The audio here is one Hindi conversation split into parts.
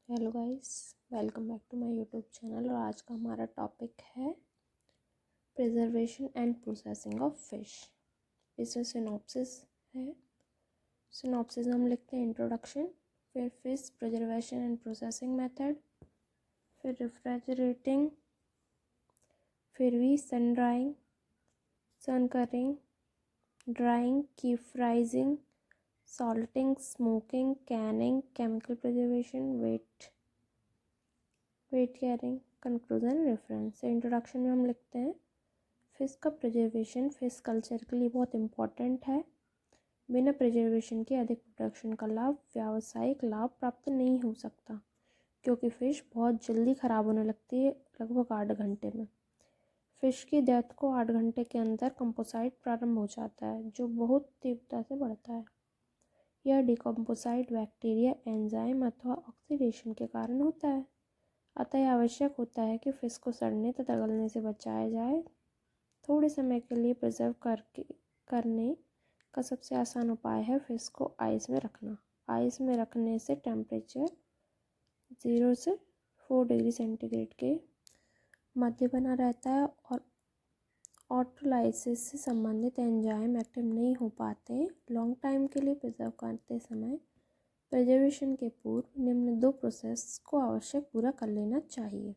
Hello guys, welcome back to my YouTube channel. और आज का हमारा टॉपिक है preservation and processing of fish. इसमें सिनॉप्सिस है। सिनॉप्सिस हम लिखते हैं इंट्रोडक्शन, फिर fish preservation and processing method, फिर रेफ्रिजरेटिंग, फिर भी sun drying, sun curing, drying, keep freezing, salting, smoking, canning, chemical preservation, wet curing, conclusion, reference. Introduction में हम लिखते हैं फिश का प्रिजर्वेशन फिश कल्चर के लिए बहुत इम्पॉर्टेंट है। बिना प्रिजर्वेशन के अधिक प्रोडक्शन का लाभ, व्यावसायिक लाभ प्राप्त नहीं हो सकता, क्योंकि फ़िश बहुत जल्दी ख़राब होने लगती है, लगभग 8 घंटे में। फ़िश की डेथ को 8 घंटे के अंदर कंपोसाइट प्रारंभ हो जाता है, जो बहुत तीव्रता से बढ़ता है। यह डिकम्पोसाइट बैक्टीरिया, एंजाइम अथवा ऑक्सीडेशन के कारण होता है। अतः आवश्यक होता है कि फ़िश को सड़ने तथा गलने से बचाया जाए। थोड़े समय के लिए प्रिजर्व करने का सबसे आसान उपाय है फ़िश को आइस में रखना। आइस में रखने से टेम्परेचर 0 से 4 डिग्री सेंटीग्रेड के मध्य बना रहता है और ऑटोलाइसिस से संबंधित एंजाइम एक्टिव नहीं हो पाते। लॉन्ग टाइम के लिए प्रिजर्व करते समय प्रिजर्वेशन के पूर्व निम्न 2 प्रोसेस को आवश्यक पूरा कर लेना चाहिए: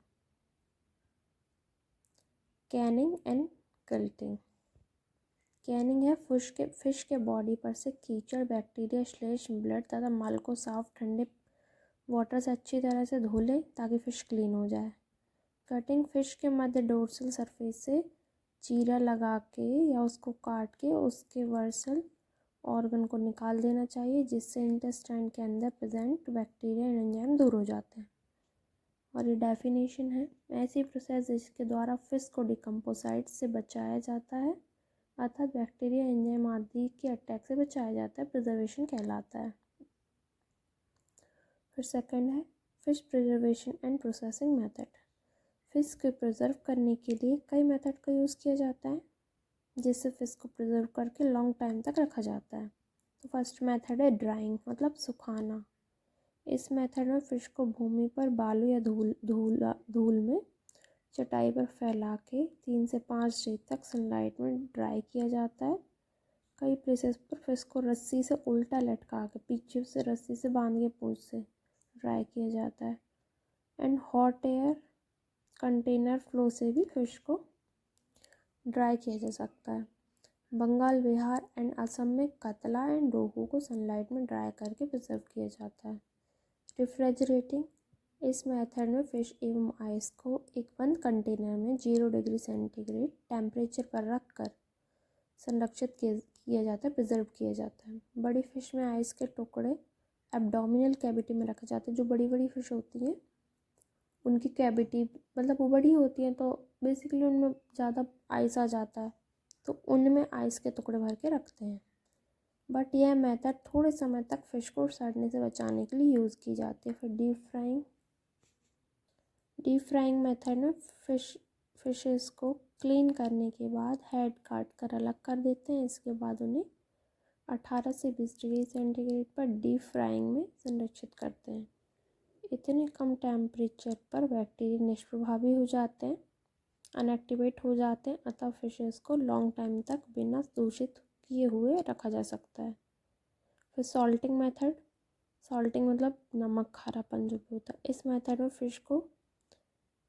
कैनिंग एंड गिल्टिंग। कैनिंग है फिश के बॉडी पर से कीचड़, बैक्टीरिया स्लेश ब्लड तथा मल को साफ ठंडे वाटर से अच्छी तरह से धो लें ताकि फ़िश क्लीन हो जाए। कटिंग, फिश के मध्य डोर्सल सरफेस से चीरा लगा के या उसको काट के उसके वर्सल ऑर्गन को निकाल देना चाहिए, जिससे इंटेस्टाइन के अंदर प्रेजेंट बैक्टीरिया एंड एंजाइम दूर हो जाते हैं। और ये डेफिनेशन है: ऐसी प्रोसेस जिसके द्वारा फिश को डिकम्पोसाइट से बचाया जाता है, अर्थात बैक्टीरिया, एंजाइम आदि के अटैक से बचाया जाता है, प्रिजर्वेशन कहलाता है। फिर सेकंड है fish preservation and processing method. Fish को प्रिजर्व करने के लिए कई मेथड का यूज़ किया जाता है, जिससे फिश को प्रिजर्व करके लॉन्ग टाइम तक रखा जाता है। तो फर्स्ट मेथड है ड्राइंग, मतलब सुखाना। इस मेथड में फ़िश को भूमि पर बालू या धूल में चटाई पर फैला के 3 से 5 डे तक सनलाइट में ड्राई किया जाता है। कई प्लेसेस पर फिश को रस्सी से उल्टा लटका के पीछे से रस्सी से बांध के पूंछ से ड्राई किया जाता है। And hot air container flow से भी फिश को ड्राई किया जा सकता है। बंगाल, बिहार एंड असम में कतला एंड रोहू को सनलाइट में ड्राई करके प्रिजर्व किया जाता है। रेफ्रिजरेटिंग, इस मेथड में फ़िश एवं आइस को एक बंद कंटेनर में 0 डिग्री सेंटीग्रेड टेम्परेचर पर रखकर संरक्षित किया जाता है, प्रिजर्व किया जाता है। बड़ी फ़िश में आइस के टुकड़े एब्डोमिनल कैविटी में रखे जाते हैं। जो बड़ी बड़ी फ़िश होती हैं उनकी कैविटी, मतलब वो बड़ी होती हैं तो बेसिकली उनमें ज़्यादा आइस आ जाता है, तो उनमें आइस के टुकड़े भर के रखते हैं। बट यह मेथड थोड़े समय तक फ़िश को सड़ने से बचाने के लिए यूज़ की जाती है। फिर डीप फ्राइंग मेथड में फिशेस को क्लीन करने के बाद हेड काट कर अलग कर देते हैं। इसके बाद उन्हें 18 से 20 डिग्री सेंटीग्रेड पर डीप फ्राइंग में संरक्षित करते हैं। इतने कम टेम्परेचर पर बैक्टीरिया निष्प्रभावी हो जाते हैं, अनएक्टिवेट हो जाते हैं, अतः फिशेस को लॉन्ग टाइम तक बिना दूषित किए हुए रखा जा सकता है। फिर सॉल्टिंग मेथड, सॉल्टिंग मतलब नमक खारापन जो भी होता है। इस मेथड में फ़िश को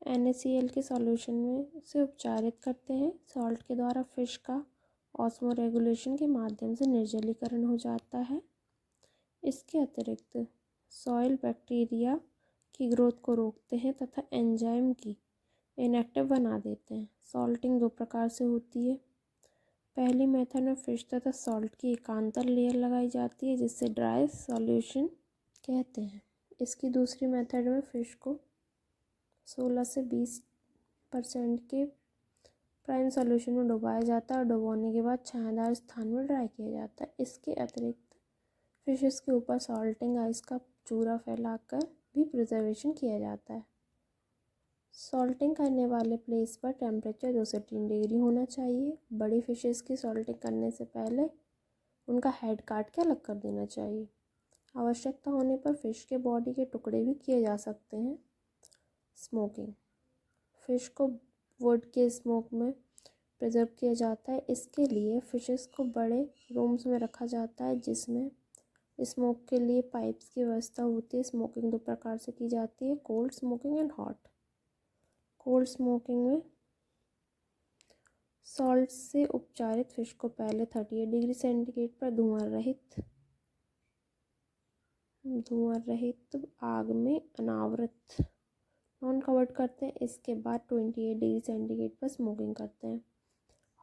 NaCl के सॉल्यूशन में से उपचारित करते हैं। सॉल्ट के द्वारा फ़िश का ऑस्मो रेगुलेशन के माध्यम से निर्जलीकरण हो जाता है। इसके अतिरिक्त सॉइल बैक्टीरिया की ग्रोथ को रोकते हैं तथा एंजाइम की इनएक्टिव बना देते हैं। सॉल्टिंग 2 प्रकार से होती है। पहली मेथड में फ़िश तथा सॉल्ट की एकांतर लेयर लगाई जाती है, जिससे ड्राई सॉल्यूशन कहते हैं। इसकी दूसरी मेथड में फ़िश को 16 से 20% के प्राइम सॉल्यूशन में डुबाया जाता है और डुबोने के बाद छायादार स्थान में ड्राई किया जाता है। इसके अतिरिक्त फिशेस के ऊपर सॉल्टिंग आइस का चूरा फैलाकर भी प्रिजर्वेशन किया जाता है। सॉल्टिंग करने वाले प्लेस पर टेम्परेचर 2 से 3 डिग्री होना चाहिए। बड़ी फिशेस की सॉल्टिंग करने से पहले उनका हेड काट के अलग कर देना चाहिए। आवश्यकता होने पर फ़िश के बॉडी के टुकड़े भी किए जा सकते हैं। स्मोकिंग, फ़िश को वुड के स्मोक में प्रिजर्व किया जाता है। इसके लिए फ़िशेस को बड़े रूम्स में रखा जाता है जिसमें स्मोक के लिए पाइप्स की व्यवस्था होती है। स्मोकिंग दो प्रकार से की जाती है, cold smoking and hot. Cold smoking में सॉल्ट से उपचारित फ़िश को पहले 38 डिग्री सेंटीग्रेड पर धुआं रहित आग में अनावृत नॉन कवर्ड करते हैं। इसके बाद 28 डिग्री सेंटीग्रेड पर स्मोकिंग करते हैं।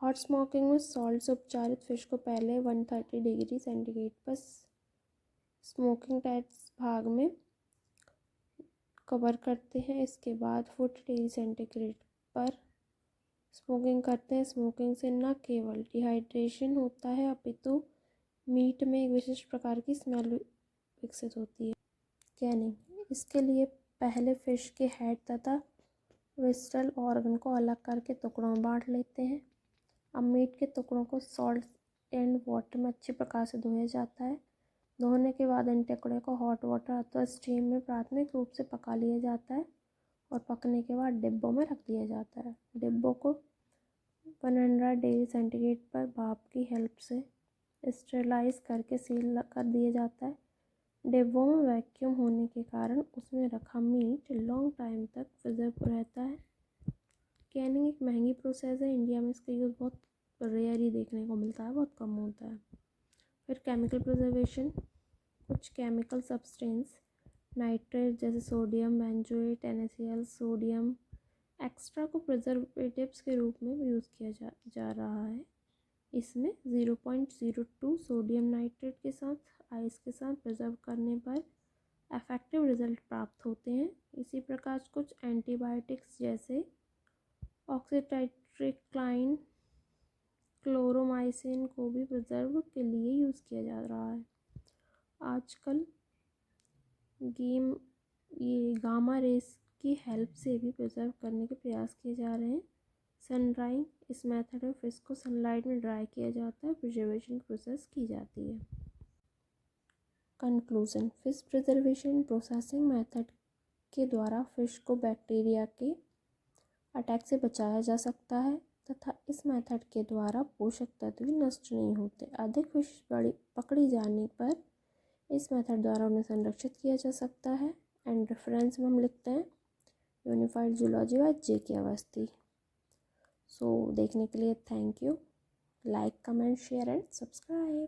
हॉट स्मोकिंग में सॉल्ट से उपचारित फ़िश को पहले 130 डिग्री सेंटीग्रेड पर स्मोकिंग टाइप्स भाग में कवर करते हैं। इसके बाद 40 डिग्री सेंटीग्रेड पर स्मोकिंग करते हैं। स्मोकिंग से न केवल डिहाइड्रेशन होता है अपितु मीट में एक विशिष्ट प्रकार की स्मेल विकसित होती है। कैनिंग, इसके लिए पहले फ़िश के हेड तथा विस्टल ऑर्गन को अलग करके टुकड़ों में बांट लेते हैं। अब मीट के टुकड़ों को सॉल्ट एंड वाटर में अच्छी प्रकार से धोया जाता है। धोने के बाद इन टुकड़े को हॉट वाटर अथवा स्टीम में प्राथमिक रूप से पका लिया जाता है और पकने के बाद डिब्बों में रख दिया जाता है। डिब्बों को 100 डिग्री सेंटीग्रेड पर भाप की हेल्प से स्टेरलाइज करके सील कर दिया जाता है। डिब्बों में वैक्यूम होने के कारण उसमें रखा मीट लॉन्ग टाइम तक प्रिजर्व रहता है। कैनिंग एक महंगी प्रोसेस है। इंडिया में इसका यूज़ बहुत रेयर ही देखने को मिलता है, बहुत कम होता है। फिर केमिकल प्रिजर्वेशन, कुछ केमिकल सब्सटेंस नाइट्रेट जैसे sodium benzoate, NaCl, sodium extra को प्रिजर्वेटिव्स के रूप में यूज़ किया जा रहा है। इसमें 0.02 सोडियम नाइट्रेट के साथ आइस के साथ प्रिजर्व करने पर इफेक्टिव रिजल्ट प्राप्त होते हैं। इसी प्रकार कुछ एंटीबायोटिक्स जैसे ऑक्सीटेट्रिक्लाइन, क्लोरोमाइसिन को भी प्रिजर्व के लिए यूज़ किया जा रहा है। आजकल गामा रेस की हेल्प से भी प्रिजर्व करने के प्रयास किए जा रहे हैं। सन ड्राइंग, इस मेथड में फिश को सनलाइट में ड्राई किया जाता है, प्रिजर्वेशन प्रोसेस की जाती है। Conclusion, fish preservation processing method के द्वारा फिश को बैक्टीरिया के अटैक से बचाया जा सकता है तथा इस मेथड के द्वारा पोषक तत्व भी नष्ट नहीं होते। अधिक फिश पकड़ी जाने पर इस मेथड द्वारा उन्हें संरक्षित किया जा सकता है। एंड रेफरेंस में हम लिखते हैं unified zoology by J.K. Awasthi. So देखने के लिए thank you. Like, comment, share and subscribe.